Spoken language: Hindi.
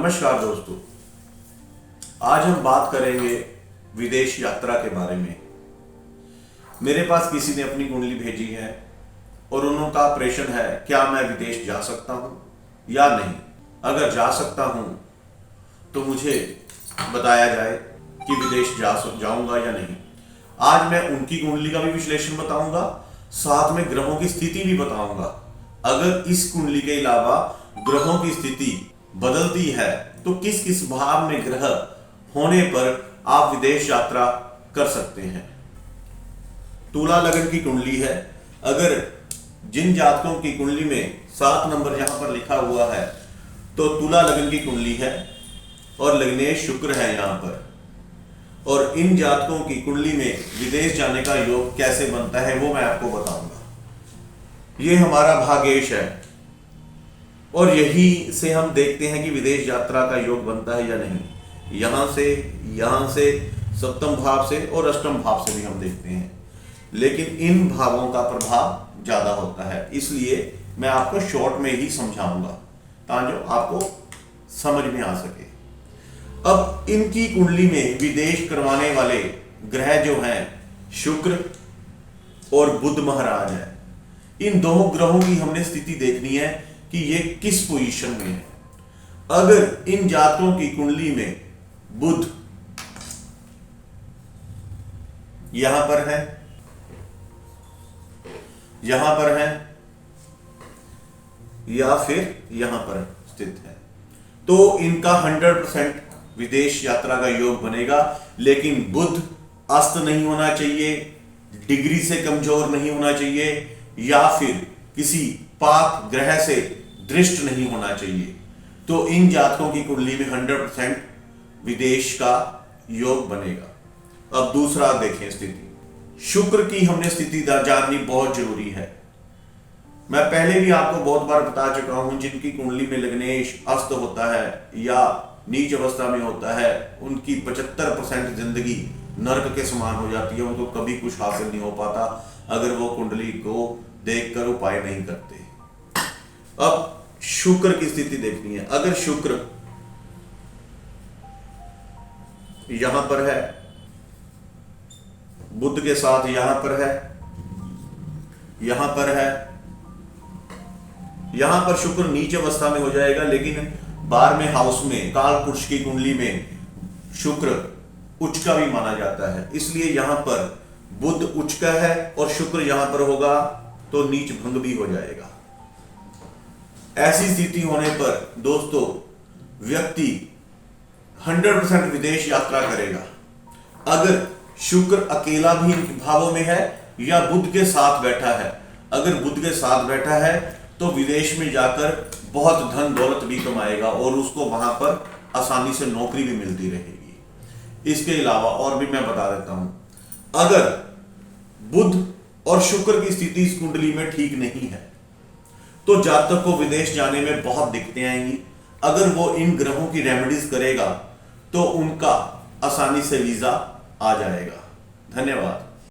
नमस्कार दोस्तों, आज हम बात करेंगे विदेश यात्रा के बारे में। मेरे पास किसी ने अपनी कुंडली भेजी है और उनका प्रश्न है, क्या मैं विदेश जा सकता हूं या नहीं। अगर जा सकता हूं तो मुझे बताया जाए कि विदेश जाऊंगा या नहीं। आज मैं उनकी कुंडली का भी विश्लेषण बताऊंगा, साथ में ग्रहों की स्थिति भी बताऊंगा। अगर इस कुंडली के अलावा ग्रहों की स्थिति बदलती है तो किस किस भाव में ग्रह होने पर आप विदेश यात्रा कर सकते हैं। तुला लगन की कुंडली है। अगर जिन जातकों की कुंडली में 7 नंबर यहां पर लिखा हुआ है तो तुला लगन की कुंडली है और लग्नेश शुक्र है यहां पर। और इन जातकों की कुंडली में विदेश जाने का योग कैसे बनता है वो मैं आपको बताऊंगा। ये हमारा भाग्येश है और यही से हम देखते हैं कि विदेश यात्रा का योग बनता है या नहीं। यहां से सप्तम भाव से और अष्टम भाव से भी हम देखते हैं, लेकिन इन भावों का प्रभाव ज्यादा होता है। इसलिए मैं आपको शॉर्ट में ही समझाऊंगा ताकि आपको समझ में आ सके। अब इनकी कुंडली में विदेश करवाने वाले ग्रह जो हैं शुक्र और बुध महाराज है। इन दोनों ग्रहों की हमने स्थिति देखनी है कि ये किस पोजीशन में है। अगर इन जातकों की कुंडली में बुध यहां पर है, यहां पर है या फिर यहां पर स्थित है तो इनका 100% विदेश यात्रा का योग बनेगा। लेकिन बुध अस्त नहीं होना चाहिए, डिग्री से कमजोर नहीं होना चाहिए या फिर किसी पाप ग्रह से दृष्ट नहीं होना चाहिए। तो इन जातकों की कुंडली में 100% विदेश का योग बनेगा। अब दूसरा देखें स्थिति। शुक्र की हमने स्थिति जाननी बहुत जरूरी है। मैं पहले भी आपको बहुत बार बता चुका हूं, जिनकी कुंडली में लग्नेश अस्त होता है या नीच अवस्था में होता है उनकी 75% जिंदगी नर्क के समान हो जाती है। उनको कभी कुछ हासिल नहीं हो पाता अगर वो कुंडली को देखकर उपाय नहीं करते। अब शुक्र की स्थिति देखनी है। अगर शुक्र यहां पर है, बुध के साथ यहां पर है, यहां पर है, यहां पर शुक्र नीच अवस्था में हो जाएगा। लेकिन 12वें हाउस में काल पुरुष की कुंडली में शुक्र उच्च का भी माना जाता है। इसलिए यहां पर बुध उच्च का है और शुक्र यहां पर होगा तो नीच भंग भी हो जाएगा। ऐसी स्थिति होने पर दोस्तों व्यक्ति 100% विदेश यात्रा करेगा। अगर शुक्र अकेला भी भावों में है या बुध के साथ बैठा है, अगर बुध के साथ बैठा है तो विदेश में जाकर बहुत धन दौलत भी कमाएगा और उसको वहां पर आसानी से नौकरी भी मिलती रहेगी। इसके अलावा और भी मैं बता देता हूं, अगर बुध और शुक्र की स्थिति इस कुंडली में ठीक नहीं है तो जातक को विदेश जाने में बहुत दिक्कतें आएंगी। अगर वो इन ग्रहों की रेमेडीज करेगा तो उनका आसानी से वीजा आ जाएगा। धन्यवाद।